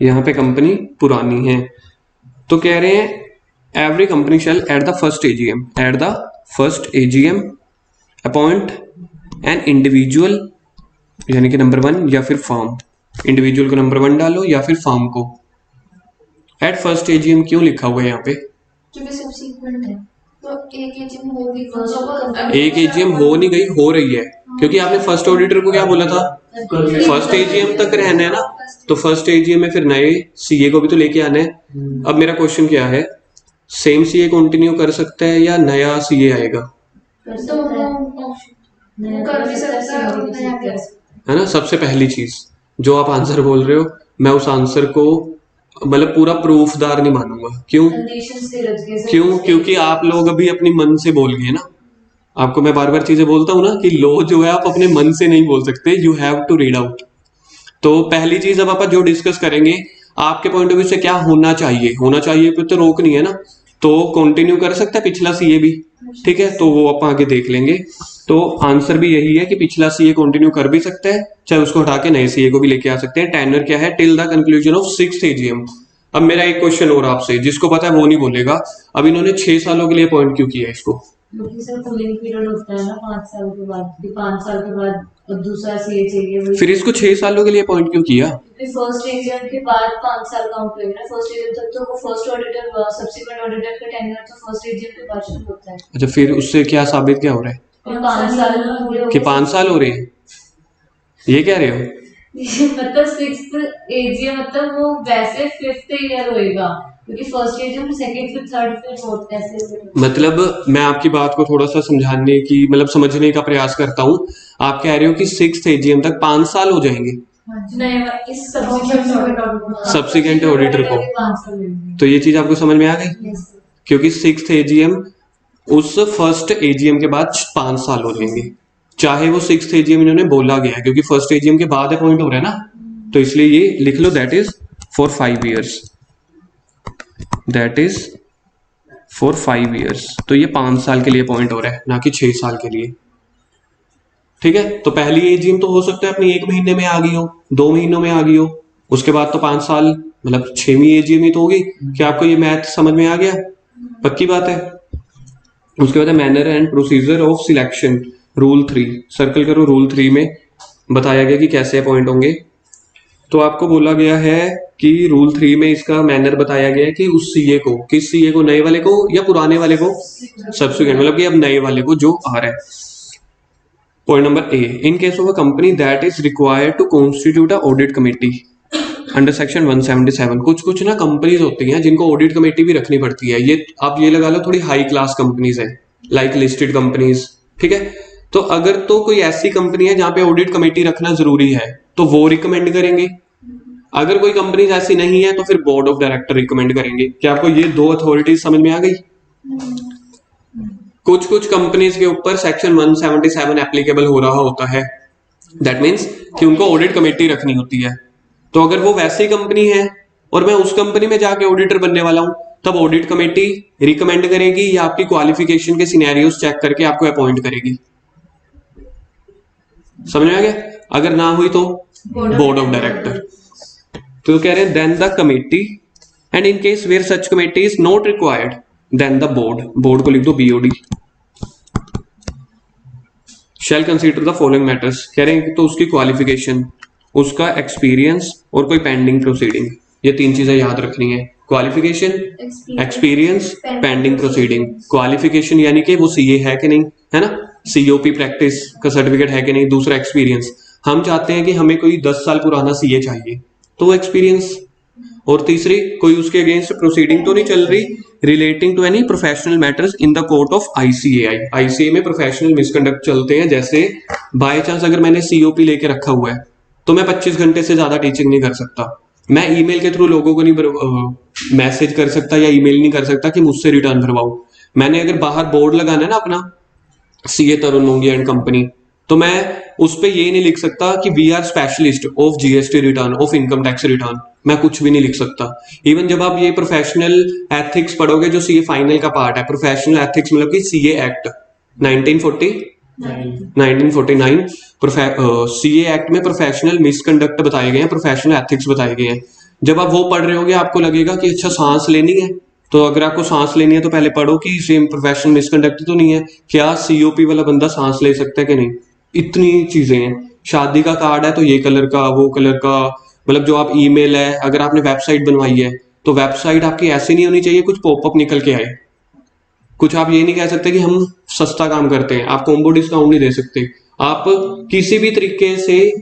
यहाँ पे कंपनी पुरानी है तो कह रहे हैं every company shall at the first AGM appoint an individual, यानी कि नंबर 1 या फिर फॉर्म। इंडिविजुअल को नंबर 1 डालो या फिर फॉर्म को। एट फर्स्ट एजीएम क्यों लिखा हुआ है यहाँ पे? क्योंकि सब्सीक्वेंट है तो एक एजीएम होगी, एक एजीएम हो नहीं गई, हो रही है, क्योंकि आपने फर्स्ट ऑडिटर को क्या बोला था? फर्स्ट एजीएम तक रहना है ना, तो फर्स्ट एजीएम में फिर नए सीए को भी तो लेके आना है। अब मेरा क्वेश्चन क्या है, सेम सीए कंटिन्यू कर सकता है या नया सीए आएगा? है ना, सबसे पहली चीज जो आप आंसर बोल रहे हो, मैं उस आंसर को मतलब पूरा प्रूफदार नहीं मानूंगा। क्यों? क्योंकि आप लोग अभी अपनी मन से बोल गए ना। आपको मैं बार बार चीजें बोलता हूं ना कि लॉ जो है आप अपने मन से नहीं बोल सकते, you have to read out. तो पहली चीज अब आप जो डिस्कस करेंगे, आपके पॉइंट ऑफ व्यू से क्या होना चाहिए पे तो रोक नहीं है ना, तो कंटिन्यू कर सकता है पिछला सीए भी, ठीक है, तो वो आप आगे देख लेंगे। तो आंसर भी यही है कि पिछला सीए कंटिन्यू कर भी सकता है, चाहे उसको हटा के नए सीए को भी लेके आ सकते हैं। टेन्योर क्या है? Till the conclusion of 6th AGM. अब मेरा एक क्वेश्चन और आपसे, जिसको पता है वो नहीं बोलेगा, अब इन्होंने 6 सालों के लिए अपॉइंट क्यों किया इसको? क्योंकि सर कूलिंग पीरियड होता है ना 5 साल के बाद, 5 साल के बाद अब दूसरा सीए चाहिए। फिर इसको 6 सालों के लिए अपॉइंट क्यों किया? क्योंकि फर्स्ट एजीएम के बाद 5 साल काउंट होंगे ना, फर्स्ट एजीएम तक तो वो फर्स्ट ऑडिटर सब्सिक्वेंट ऑडिटर का टेन्योर तो फर्स्ट एजीएम के बाद शुरू होता है। अच्छा, फिर उससे क्या साबित क्या हो रहा है? 5 साल पूरे हो कि 5 साल हो रहे हैं, ये कह रहे हो? मतलब 6th एजीएम मतलब वो वैसे 5th ईयर होएगा, क्योंकि फर्स्ट एजीएम सेकंड फिर थर्ड फिर फोर्थ ऐसे। मतलब मैं आपकी बात को थोड़ा सा समझाने की मतलब समझने का प्रयास करता हूँ। आप कह रहे हो कि 6th एजीएम तक 5 साल हो जाएंगे सब्सिक्वेंट ऑडिटर को, तो ये चीज आपको समझ में आ गई? क्योंकि 6th एजीएम उस फर्स्ट एजीएम के बाद 5 साल हो जाएंगे, चाहे वो 6th एजीएम इन्होंने बोला गया है, क्योंकि फर्स्ट एजीएम के बाद अपॉइंट हो रहा है ना, तो इसलिए ये लिख लो, that is for 5 years, that is for 5 years. तो ये 5 साल के लिए अपॉइंट हो रहा है, ना कि 6 साल के लिए, ठीक है। तो पहली एजीएम तो हो सकता है अपनी 1 महीने में आ गई हो, 2 महीनों में आ गई हो, उसके बाद तो 5 साल मतलब 6वीं एजीएम ही तो होगी। क्या आपको ये मैथ समझ में आ गया? पक्की बात है। उसके बाद manner and procedure of selection, rule 3 circle करो। रूल 3 में बताया गया कि कैसे अपॉइंट होंगे। तो आपको बोला गया है कि रूल 3 में इसका मैनर बताया गया है कि उस सीए को, किस सीए को, नए वाले को या पुराने वाले को? सब्सिक्वेंट, मतलब कि अब नए वाले को जो आ रहा है। Point number A, in case of a company that is required to constitute a audit committee under section 177। कुछ ना कंपनीज होती हैं जिनको ऑडिट कमेटी भी रखनी पड़ती है। ये आप ये लगा लो थोड़ी हाई क्लास कंपनीज है, लाइक लिस्टेड कंपनीज, ठीक है। तो अगर तो कोई ऐसी कंपनी है जहां पे ऑडिट कमेटी रखना जरूरी है तो वो रिकमेंड करेंगे। अगर कोई कंपनी ऐसी नहीं है तो फिर बोर्ड ऑफ डायरेक्टर रिकमेंड करेंगे। क्या आपको ये 2 अथॉरिटीज समझ में आ गई? कुछ कंपनीज के ऊपर सेक्शन 177 एप्लीकेबल हो रहा होता है, दैट मीन्स कि उनको ऑडिट कमेटी रखनी होती है। तो अगर वो वैसी कंपनी है और मैं उस कंपनी में जाके ऑडिटर बनने वाला हूं, तब ऑडिट कमेटी रिकमेंड करेगी या आपकी क्वालिफिकेशन के सिनेरियोस चेक करके आपको अपॉइंट करेगी? समझ में आ गया? अगर ना हुई तो बोर्ड ऑफ डायरेक्टर। तो कह रहे हैं then the committee, and in case where such committee is not required then the board, board को लिख दो BOD, shall consider the following matters. कह रहे हैं कि तो उसकी क्वालिफिकेशन, उसका एक्सपीरियंस और कोई पेंडिंग प्रोसीडिंग, ये तीन चीजें याद रखनी है। Qualification, experience, pending proceeding. Qualification यानी कि वो सीए है कि नहीं, है ना, सीओपी प्रैक्टिस का सर्टिफिकेट है कि नहीं। दूसरा एक्सपीरियंस, हम चाहते हैं कि हमें कोई 10 साल पुराना सीए चाहिए, तो एक्सपीरियंस। और तीसरी, कोई उसके अगेंस्ट प्रोसीडिंग तो नहीं चल रही relating to any professional matters in the court of ICAI. ICA में प्रोफेशनल मिसकंडक्ट चलते हैं, जैसे बाय चांस अगर मैंने सीओपी लेके रखा हुआ है तो मैं 25 घंटे से ज्यादा टीचिंग नहीं कर सकता। मैं ईमेल के थ्रू लोगों को नहीं मैसेज कर सकता या ईमेल नहीं कर सकता कि मुझसे रिटर्न भरवाओ। मैंने अगर बाहर बोर्ड लगाना है ना अपना, CA Tarun Mongia and company, तो मैं उस पे ये नहीं लिख सकता कि we are specialist of GST return, of income tax return. मैं कुछ भी नहीं लिख सकता। इवन जब आप ये प्रोफेशनल एथिक्स पढ़ोगे, जो सीए फाइनल का पार्ट है, प्रोफेशनल एथिक्स मतलब कि सीए एक्ट 1949 सीए एक्ट में प्रोफेशनल मिसकंडक्ट बताए गए हैं, प्रोफेशनल एथिक्स बताए गए हैं। जब आप वो पढ़ रहे होगे आपको लगेगा कि अच्छा सांस लेनी है, तो अगर आपको सांस लेनी है तो पहले पढ़ो कि सेम प्रोफेशनल मिसकंडक्ट तो नहीं है, क्या सीओपी वाला बंदा सांस ले सकता है कि नहीं। इतनी चीजें हैं। शादी का कार्ड है तो ये कलर का, वो कलर का, मतलब जो आप ईमेल है, अगर आपने वेबसाइट बनवाई है तो वेबसाइट आपकी ऐसी नहीं होनी चाहिए कुछ पॉपअप निकल के आए। कुछ आप ये नहीं कह सकते कि हम सस्ता काम करते हैं, आप कॉम्बो डिस्काउंट नहीं दे सकते, आप किसी भी तरीके से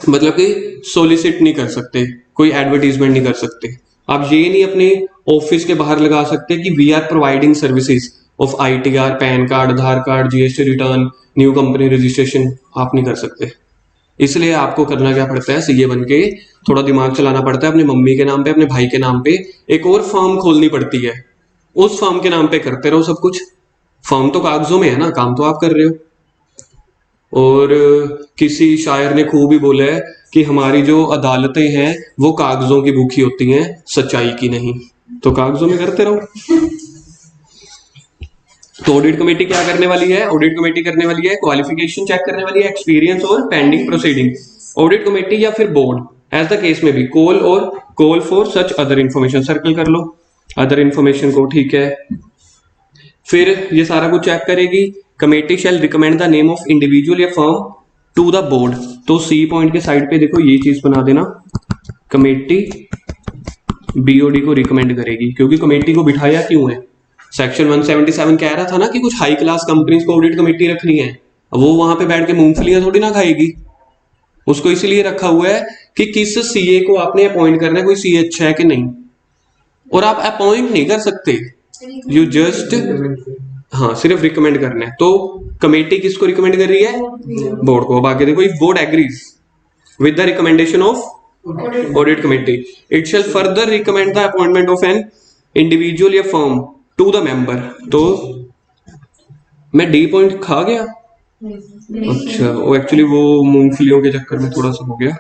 मतलब कि सोलिसिट नहीं कर सकते, कोई एडवर्टीजमेंट नहीं कर सकते। आप ये नहीं अपने ऑफिस के बाहर लगा सकते कि we are providing services of ITR, PAN card, Aadhaar card, GST return, new company registration, आप नहीं कर सकते। इसलिए आपको करना क्या पड़ता है, सीए बन के थोड़ा दिमाग चलाना पड़ता है। अपनी मम्मी के नाम पे, अपने भाई के नाम पे एक और फर्म खोलनी पड़ती है, उस फर्म के नाम पे करते रहो सब कुछ। फर्म तो कागजों में है ना, काम तो आप कर रहे हो। और किसी शायर ने खूब ही बोला है कि हमारी जो अदालतें हैं वो कागजों की भूखी होती हैं, सच्चाई की नहीं। तो कागजों में करते रहो। तो ऑडिट कमेटी क्या करने वाली है? ऑडिट कमेटी करने वाली है क्वालिफिकेशन चेक करने वाली है, एक्सपीरियंस और पेंडिंग प्रोसीडिंग। ऑडिट कमेटी या फिर बोर्ड, एज द केस में भी, call for such other information, circle कर लो अदर इंफॉर्मेशन को, ठीक है। फिर ये सारा कुछ चेक करेगी। Committee shell recommend the name of individual या फर्म टू द बोर्ड। तो सी पॉइंट के साइड पे देखो ये चीज बना देना, कमेटी बीओडी को रिकमेंड करेगी। क्योंकि कमेटी को बिठाया क्यों है? सेक्शन 177 कह रहा था ना कि कुछ हाई क्लास कंपनीज को ऑडिट कमेटी रखनी है। अब वो वहां पे बैठ के मूंगफलियां थोड़ी ना खाएगी, उसको इसलिए रखा हुआ है कि किस सीए को आपने अपॉइंट करना है, कोई सीए अच्छा है कि नहीं। और आप अपॉइंट नहीं कर सकते, यू जस्ट, हाँ, सिर्फ रिकमेंड करना है। तो कमेटी किसको रिकमेंड कर रही है? बोर्ड को। अब आगे देखो, if board agrees with the recommendation of audit committee, it shell further recommend the appointment of an individual या फर्म टू द मेंबर। तो मैं डी पॉइंट खा गया। अच्छा, वो एक्चुअली वो मूंगफलियों के चक्कर में थोड़ा सा हो गया।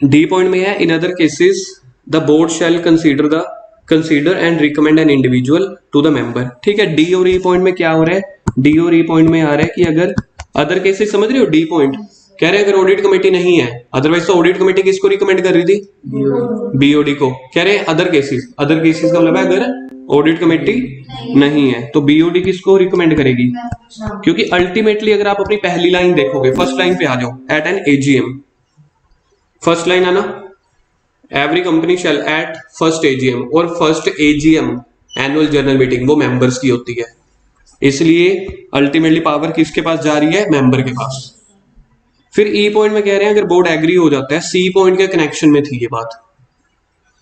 डी पॉइंट में है, in other cases the board shall consider and recommend an individual to the member. ठीक है। डी और ई पॉइंट में क्या हो रहा है? डी और ई पॉइंट में आ रहा है कि अगर अदर केसेस, समझ रहे हो? डी पॉइंट कह रहे हैं अगर ऑडिट कमेटी नहीं है, अदरवाइज तो ऑडिट कमेटी किसको रिकमेंड कर रही थी? बीओडी को। कह रहे हैं अदर केसेस, अदर केसेस का मतलब है अगर ऑडिट कमेटी नहीं है तो बीओडी किसको रिकमेंड करेगी? क्योंकि अल्टीमेटली अगर आप अपनी पहली लाइन देखोगे, फर्स्ट लाइन पे आ जाओ, at an AGM, first line है ना, every company shall at first AGM, और first AGM annual general meeting वो मेंबर्स की होती है। इसलिए अल्टीमेटली पावर किसके पास जा रही है? मेंबर के पास। फिर ई पॉइंट में कह रहे हैं अगर बोर्ड एग्री हो जाता है, सी पॉइंट के कनेक्शन में थी ये बात,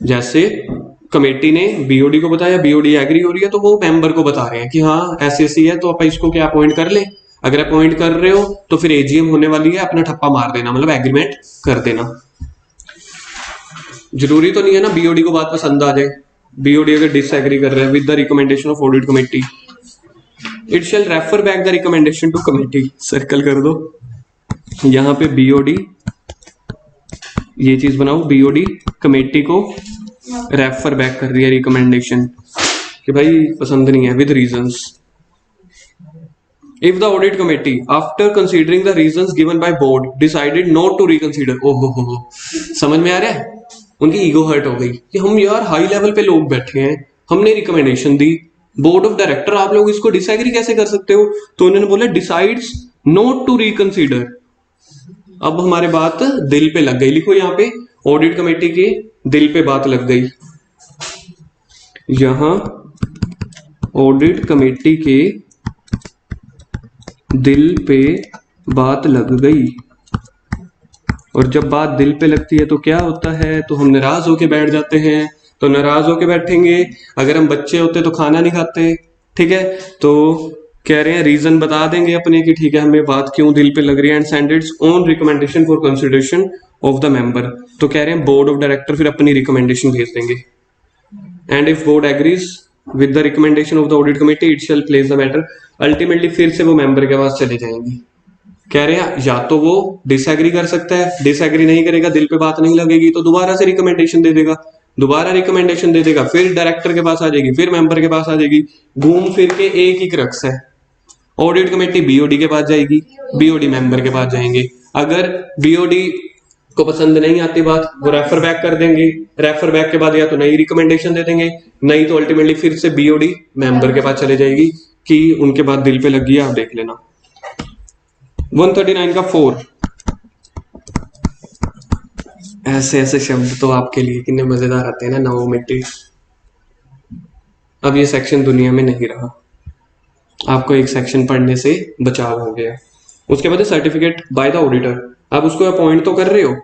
जैसे कमेटी ने बीओडी को बताया, बीओडी एग्री हो रही है तो वो मेंबर को बता रहे हैं कि हाँ ऐसी है तो आप इसको क्या अपॉइंट कर ले। अगर अपॉइंट कर रहे हो तो फिर एजीएम होने वाली है, अपना ठप्पा मार देना, मतलब एग्रीमेंट कर देना। जरूरी तो नहीं है ना बीओडी को बात पसंद आ जाए। बीओडी अगर डिसएग्री कर रहे हैं with the recommendation of audit committee, it shall refer back the recommendation to committee. Circle कर दो यहां पे बीओडी, ये चीज बनाओ, बीओडी कमेटी को रेफर बैक कर रही है रिकमेंडेशन कि भाई पसंद नहीं है with reasons. If the audit committee, after considering the reasons given by board, decided not to reconsider, हो, समझ में आ रहा है? उनकी ईगो हर्ट हो गई कि हम यार हाई लेवल पे लोग बैठे हैं, हमने recommendation the, board of director आप लोग इसको डिसएग्री कैसे कर सकते हो? तो उन्होंने बोला डिसाइड्स नॉट टू रिकंसीडर। अब हमारे बात दिल पे लग गई, लिखो यहाँ पे ऑडिट कमेटी के दिल पे बात लग गई। यहां ऑडिट कमेटी के दिल पे बात लग गई, और जब बात दिल पे लगती है तो क्या होता है? तो हम नाराज होके बैठ जाते हैं। तो नाराज होके बैठेंगे, अगर हम बच्चे होते तो खाना नहीं खाते, ठीक है? तो कह रहे हैं रीजन बता देंगे अपने कि ठीक है हमें बात क्यों दिल पे लग रही है, and send it's on recommendation for consideration of the member. तो कह रहे हैं बोर्ड ऑफ डायरेक्टर फिर अपनी रिकमेंडेशन भेज देंगे, and if board agrees with the recommendation of the audit committee it shell place the matter. Ultimately फिर से वो मेंबर के पास चले जाएंगे। कह रहे हैं या तो वो डिसएग्री कर सकता है, डिसएग्री नहीं करेगा, दिल पे बात नहीं लगेगी तो दोबारा से रिकमेंडेशन दे देगा, दोबारा रिकमेंडेशन दे देगा, फिर डायरेक्टर के पास आ जाएगी, फिर मेंबर के पास आ जाएगी, घूम फिर के एक ही क्रक्स है। ऑडिट कमेटी बीओडी के पास जाएगी, बीओडी मेंबर के पास जाएंगे। अगर बीओडी को पसंद नहीं आती बात, वो रेफर बैक कर देंगे, रेफर बैक के बाद या तो नई रिकमेंडेशन दे देंगे, नहीं तो अल्टीमेटली फिर से बीओडी मेंबर के पास चले जाएगी कि उनके बाद दिल पे लग गई, आप देख लेना। 139 का 4, ऐसे ऐसे शब्द तो आपके लिए कितने मजेदार आते हैं ना, नवोमेट्रिक। अब ये सेक्शन दुनिया में नहीं रहा, आपको एक सेक्शन पढ़ने से बचाव हो गया। उसके बाद सर्टिफिकेट बाय द ऑडिटर। आप उसको अपॉइंट तो कर रहे हो,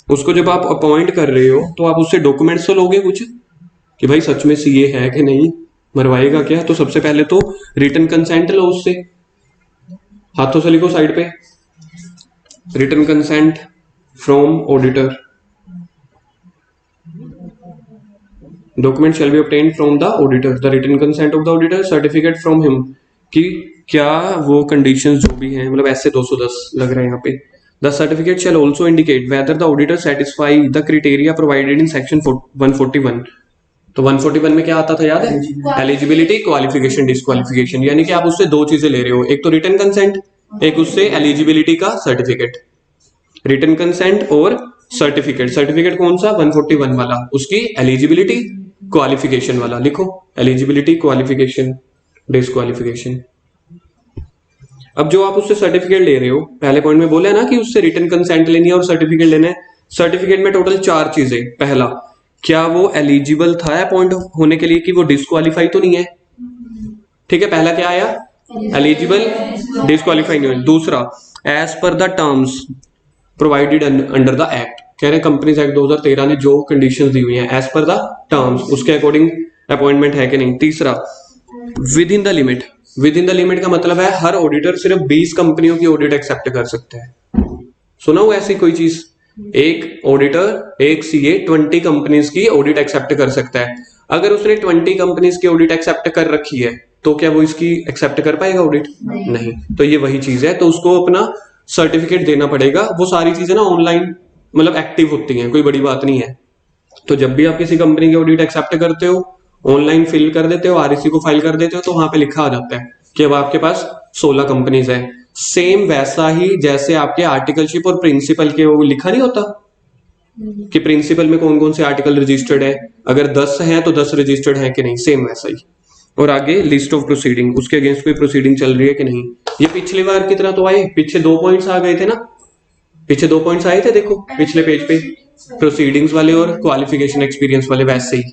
उसको जब आप अपॉइंट कर रहे हो तो आप उससे डॉक्यूमेंट्स तो लोगे कुछ कि भाई सच में सीए है कि नहीं, मरवाएगा क्या? तो सबसे पहले तो रिटन कंसेंट लो उससे, हाथों से लिखो साइड पे, written consent from auditor. Document shall be obtained from the auditor, the written consent of the auditor, certificate from him कि क्या वो कंडीशंस जो भी हैं, मतलब ऐसे 210 लग रहा है यहाँ पे। The certificate shall also indicate whether the auditor satisfy the criteria provided in section 141। तो 141 में क्या आता था याद है? Eligibility, qualification, disqualification. यानी कि आप उससे दो चीजें ले रहे हो, एक तो रिटन कंसेंट, एक उससे एलिजिबिलिटी का सर्टिफिकेट। रिटन कंसेंट और सर्टिफिकेट, सर्टिफिकेट कौन सा? 141 वाला, उसकी एलिजिबिलिटी, क्वालिफिकेशन वाला। लिखो एलिजिबिलिटी, क्वालिफिकेशन, डिस्क्वालिफिकेशन। अब जो आप उससे सर्टिफिकेट ले रहे हो, पहले पॉइंट में बोला है ना कि उससे रिटन कंसेंट लेनी है और सर्टिफिकेट लेना है। सर्टिफिकेट में टोटल 4 चीजें। पहला, क्या वो एलिजिबल था अपॉइंट होने के लिए, कि वो डिस्क्वालीफाई तो नहीं है, ठीक है? पहला क्या आया? एलिजिबल, डिस्क्वालीफाई नहीं है। दूसरा, as per the terms provided under the act. कह रहे कंपनीज एक्ट 2013 ने जो कंडीशंस दी हुई हैं, एज पर द टर्म्स, उसके अकॉर्डिंग अपॉइंटमेंट है कि नहीं। तीसरा, with in the limit. With in the limit का मतलब है हर ऑडिटर सिर्फ 20 कंपनियों की ऑडिट एक्सेप्ट कर सकता है। सुना हो ऐसी कोई चीज? एक ऑडिटर, एक सीए 20 कंपनीज की ऑडिट एक्सेप्ट कर सकता है। अगर उसने 20 कंपनीज की ऑडिट एक्सेप्ट कर रखी है तो क्या वो इसकी एक्सेप्ट कर पाएगा ऑडिट? नहीं। तो ये वही चीज है, तो उसको अपना सर्टिफिकेट देना पड़ेगा। वो सारी चीजें ना ऑनलाइन मतलब एक्टिव होती हैं, कोई बड़ी बात नहीं है। तो जब भी आप किसी कंपनी की ऑडिट एक्सेप्ट करते हो, ऑनलाइन फिल कर देते हो, आरईसी को फाइल कर देते हो, तो वहां पे लिखा आ जाता है कि अब आपके पास 16 कंपनीज है। सेम वैसा ही जैसे आपके आर्टिकलशिप और प्रिंसिपल के वो लिखा नहीं होता कि प्रिंसिपल में कौन कौन से आर्टिकल रजिस्टर्ड है, अगर 10 हैं तो 10 रजिस्टर्ड है कि नहीं, सेम वैसा ही। और आगे लिस्ट ऑफ प्रोसीडिंग, उसके अगेंस्ट कोई प्रोसीडिंग चल रही है कि नहीं। ये पिछली बार की तरह तो आए, पीछे 2 पॉइंट्स आ गए थे ना, पीछे 2 पॉइंट्स आए थे, देखो पिछले पेज पे, प्रोसीडिंग्स वाले और क्वालिफिकेशन एक्सपीरियंस वाले। वैसे ही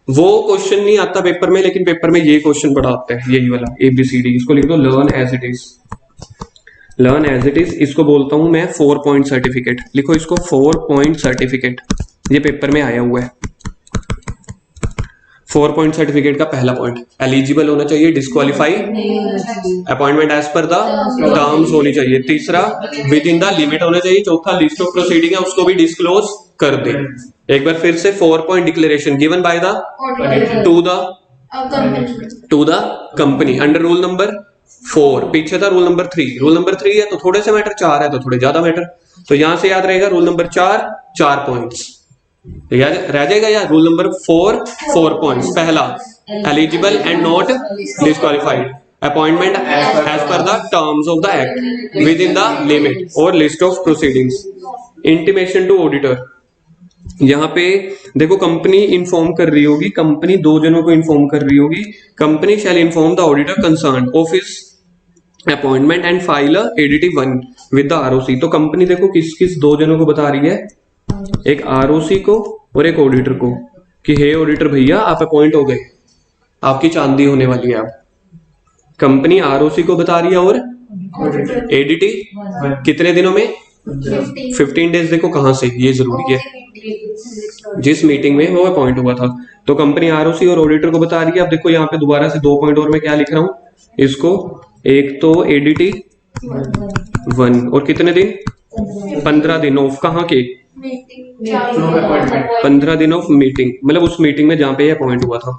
वो क्वेश्चन नहीं आता पेपर में, लेकिन पेपर में ये क्वेश्चन बड़ा आता है, यही वाला ABCD। इसको लिख दो learn as it is. Learn as it is, इसको बोलता हूं मैं 4 पॉइंट सर्टिफिकेट। लिखो इसको 4 पॉइंट सर्टिफिकेट, ये पेपर में आया हुआ है। 4 पॉइंट सर्टिफिकेट का पहला पॉइंट, एलिजिबल होना चाहिए, disqualify, appointment as per the terms होनी चाहिए। तीसरा, विद इन द लिमिट होना चाहिए। चौथा, लिस्ट ऑफ प्रोसीडिंग है उसको भी डिस्क्लोज कर दे। एक बार फिर से 4 point declaration given by the two the company under rule number 4। पीछे था रूल नंबर 3। रूल नंबर 3 है तो थोड़े से मैटर, 4 है तो थोड़े ज्यादा मैटर। तो यहां से याद रहेगा रूल नंबर 4 पॉइंट्स। तो याद रह जाएगा यार, रूल नंबर 4 पॉइंट्स। पहला, eligible and not disqualified, appointment as per the terms of the act within the limit और list of proceedings. Intimation to auditor, यहाँ पे देखो कंपनी इन्फॉर्म कर रही होगी, कंपनी दो जनों को इन्फॉर्म कर रही होगी, company shall inform the auditor concern of his appointment and file a ADT 1 with the ROC. तो कंपनी देखो किस किस दो जनों को बता रही है, एक आरओसी को और एक ऑडिटर को, कि हे ऑडिटर भैया आप अपॉइंट हो गए, आपकी चांदी होने वाली है। अब कंपनी आरओसी को बता रही है और एडीटी कितने दिनों में, 15 डेज। देखो कहां से, ये जरूरी है, जिस मीटिंग में वो अपॉइंट हुआ था। तो कंपनी आरओसी और ऑडिटर को बता रही है। अब देखो यहाँ पे दोबारा से 2 पॉइंट और मैं क्या लिख रहा हूं इसको, एक तो एडीटी 1 और कितने दिन, 15 दिन ऑफ, कहाँ के, 15 दिन ऑफ मीटिंग, मतलब उस मीटिंग में जहां पे अपॉइंट हुआ था।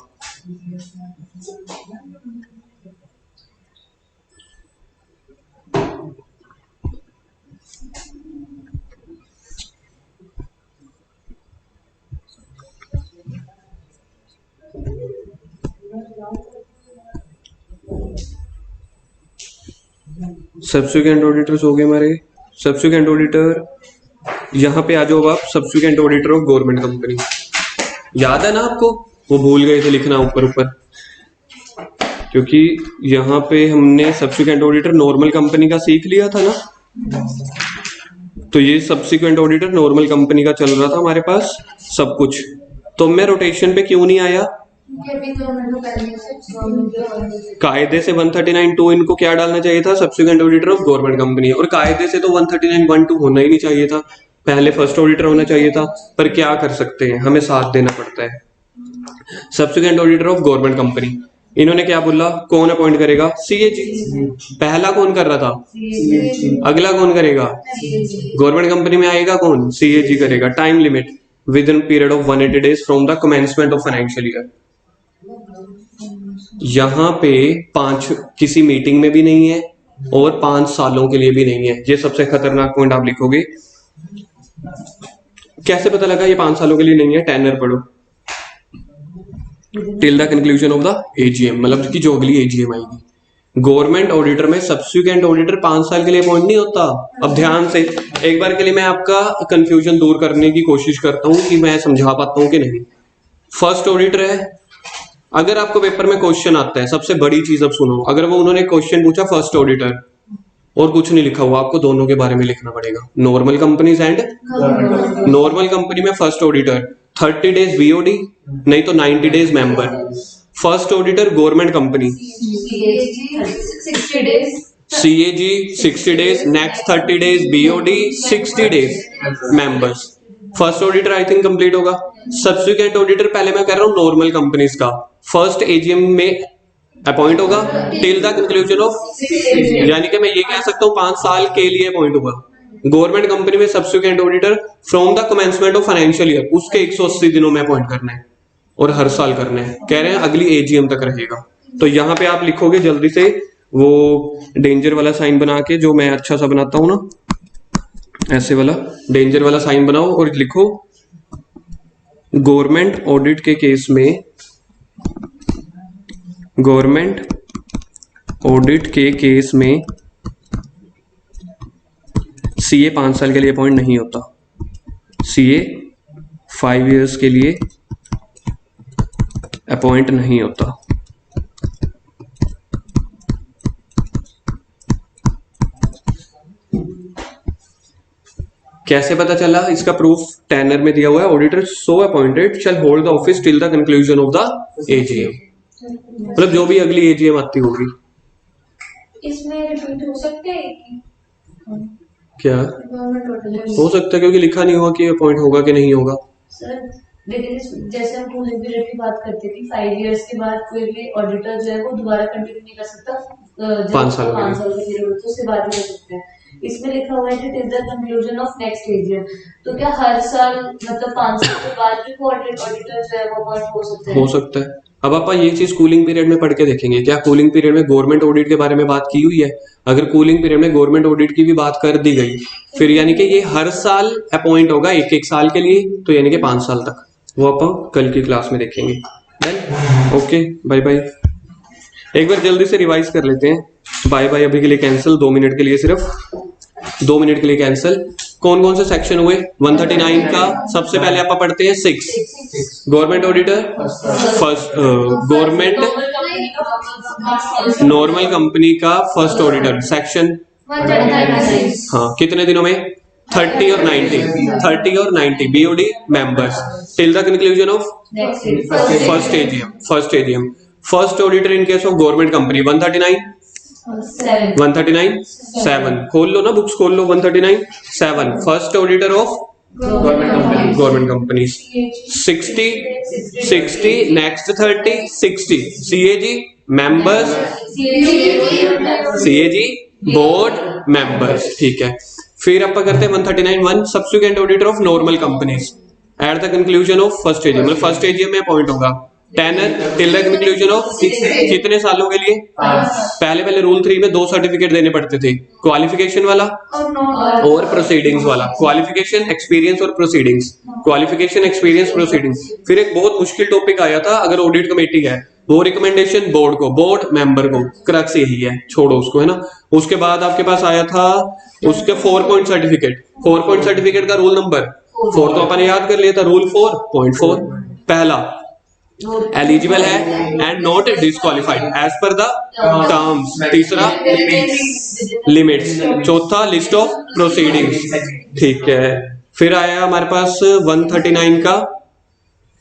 सब्सिक्वेंट ऑडिटर्स हो गए हमारे। सब्सिक्वेंट ऑडिटर, यहां पे आ जाओ आप, subsequent auditor of government company. याद है ना आपको, वो भूल गए थे लिखना ऊपर ऊपर, क्योंकि यहाँ पे हमने सब्सिक्वेंट ऑडिटर नॉर्मल कंपनी का सीख लिया था ना। तो ये सब्सिक्वेंट ऑडिटर नॉर्मल कंपनी का चल रहा था हमारे पास सब कुछ। तो मैं रोटेशन पे क्यों नहीं आया, कायदे से 139(2) इनको क्या डालना चाहिए था, subsequent auditor of government company, और कायदे से तो 139(1)(2) होना ही नहीं चाहिए था, पहले फर्स्ट ऑडिटर होना चाहिए था। पर क्या कर सकते हैं, हमें साथ देना पड़ता है। Subsequent auditor of government company, इन्होंने क्या बोला, कौन अपॉइंट करेगा, सीएजी। पहला कौन कर रहा था, अगला कौन करेगा, गवर्नमेंट कंपनी में आएगा कौन, सीएजी करेगा। Time limit with in period of 180 days from the commencement of financial year. यहां पे 5 किसी मीटिंग में भी नहीं है और 5 सालों के लिए भी नहीं है। ये सबसे खतरनाक पॉइंट आप लिखोगे। कैसे पता लगा ये 5 सालों के लिए नहीं है, टेनर पढ़ो, till the conclusion of the AGM, मतलब कि जो अगली एजीएम आएगी। गवर्नमेंट ऑडिटर में सब्सिक्वेंट ऑडिटर 5 साल के लिए अपॉइंट नहीं होता। अब ध्यान से एक बार के लिए मैं आपका कंफ्यूजन दूर करने की कोशिश करता हूं कि मैं समझा पाता हूं कि नहीं। फर्स्ट ऑडिटर है, अगर आपको पेपर में क्वेश्चन आता है, सबसे बड़ी चीज अब सुनो, अगर वो उन्होंने क्वेश्चन पूछा फर्स्ट ऑडिटर और कुछ नहीं लिखा हुआ, आपको दोनों के बारे में लिखना पड़ेगा, normal companies and normal company में फर्स्ट ऑडिटर 30 डेज बीओडी, नहीं तो 90 days member. First auditor government company, CAG 60 days, next 30 days BOD, 60 days members. First auditor I think complete होगा। सब्सिक्वेंट ऑडिटर पहले मैं कह रहा हूं नॉर्मल कंपनीज का, फर्स्ट एजीएम में अपॉइंट होगा टिल द कंक्लूजन ऑफ, यानी कि मैं ये कह सकता हूं 5 साल के लिए अपॉइंट होगा। गवर्नमेंट कंपनी में subsequent auditor from the commencement of financial year, उसके 180 दिनों में अपॉइंट करना है और हर साल करना है, कह रहे हैं अगली एजीएम तक रहेगा। तो यहां पे आप लिखोगे जल्दी से वो डेंजर वाला साइन बना के, जो मैं अच्छा सा बनाता हूं ना, ऐसे वाला डेंजर वाला साइन बनाओ और लिखो गवर्नमेंट ऑडिट के केस में, गवर्नमेंट ऑडिट के केस में सीए 5 साल के लिए अपॉइंट नहीं होता, सीए 5 इयर्स के लिए अपॉइंट नहीं होता। कैसे पता चला, इसका प्रूफ टेनर में दिया हुआ है, auditor so appointed shall hold the office till the conclusion of the AGM, मतलब जो भी अगली एजीएम आती होगी। इसमें रिपीट हो सकते हैं कि क्या हो सकता है, क्योंकि लिखा नहीं हुआ कि अपॉइंट होगा कि नहीं होगा। सर लेकिन जैसे हम कूलिंग पीरियड की बात करते थे, 5 इयर्स के बाद कोई भी ऑडिटर जो है वो दोबारा कंटिन्यू नहीं कर सकता, 5 साल 5 साल का पीरियड होता है उसके बाद ही कर सकते हैं। इसमें लिखा हुआ है कि till the conclusion of next AGM, तो क्या हर साल मतलब 5 साल के बाद भी ऑडिटर जो है वो अपॉइंट हो सकते हैं? हो सकता है, अब अपन ये चीज कूलिंग पीरियड में पढ़ के देखेंगे, क्या कूलिंग पीरियड में गवर्नमेंट ऑडिट के बारे में बात की हुई है। अगर कूलिंग पीरियड में गवर्नमेंट ऑडिट की भी बात कर दी गई, फिर यानी कि ये हर साल अपॉइंट होगा एक एक साल के लिए, तो यानी कि 5 साल तक। वो अपन कल की क्लास में देखेंगे। Done, okay, bye bye. एक बार जल्दी से रिवाइज कर लेते हैं। बाय बाय अभी के लिए कैंसिल, 2 मिनट के लिए, सिर्फ 2 मिनट के लिए कैंसिल। कौन कौन से सेक्शन हुए? 139 का सबसे पहले आप पढ़ते हैं 6 government auditor, first government normal company का फर्स्ट ऑडिटर सेक्शन, 139 हाँ कितने दिनों में? 30 और 90 BOD members till the conclusion of first AGM. First auditor in case of government company 139 7 खोल लो ना, बुक्स खोल लो। 139 7 first auditor of government companies. 60 next 30 60 CAG members, CAG board members, ठीक है। फिर अपन करते हैं 139 1 subsequent auditor of normal companies at the conclusion of first AGM, मतलब first AGM में अपॉइंट होगा। Tenure till the conclusion of कितने सालों के लिए? पहले रूल 3 में 2 सर्टिफिकेट देने पड़ते थे, क्वालिफिकेशन वाला और प्रोसीडिंग्स वाला। क्वालिफिकेशन, एक्सपीरियंस और प्रोसीडिंग्स, क्वालिफिकेशन, एक्सपीरियंस, प्रोसीडिंग्स। फिर एक बहुत मुश्किल टॉपिक आया था, अगर ऑडिट कमेटी है वो रिकमेंडेशन बोर्ड को, बोर्ड मेंबर को, क्रक्स यही है, छोड़ो उसको, है ना। उसके बाद आपके पास आया था उसके 4 पॉइंट सर्टिफिकेट। 4 पॉइंट सर्टिफिकेट का रूल नंबर 4 तो अपन याद कर लिया था, रूल 4.4। पहला एलिजिबल है and not disqualified as per the terms. तीसरा लिमिट्स। चौथा लिस्ट ऑफ प्रोसीडिंग्स, ठीक है। फिर आया हमारे पास 139 का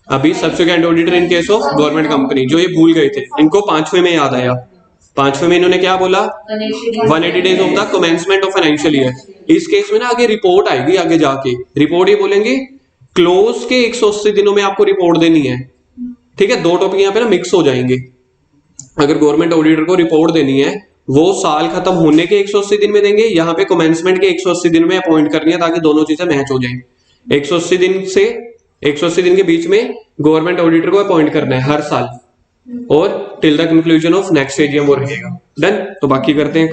अभी subsequent auditor in case of government company, जो ये भूल गए थे, इनको 5वें में याद आया। 5वें में इन्होंने क्या बोला? 180 days of the commencement of financial year. इस केस में ना आगे रिपोर्ट आएगी, आगे जाके रिपोर्ट ये बोलेंगे क्लोज के 180 दिनों में आपको रिपोर्ट देनी है, ठीक है। 2 टॉपिक यहाँ पे ना मिक्स हो जाएंगे। अगर गवर्नमेंट ऑडिटर को रिपोर्ट देनी है वो साल खत्म होने के 180 दिन में देंगे, यहाँ पे कमेंसमेंट के 180 दिन में अपॉइंट करनी है, ताकि दोनों चीजें मैच हो जाएं। 180 दिन से 180 दिन के बीच में गवर्नमेंट ऑडिटर को अपॉइंट करना है हर साल, और till the conclusion of next AGM वो रहेगा। डन, तो बाकी करते हैं।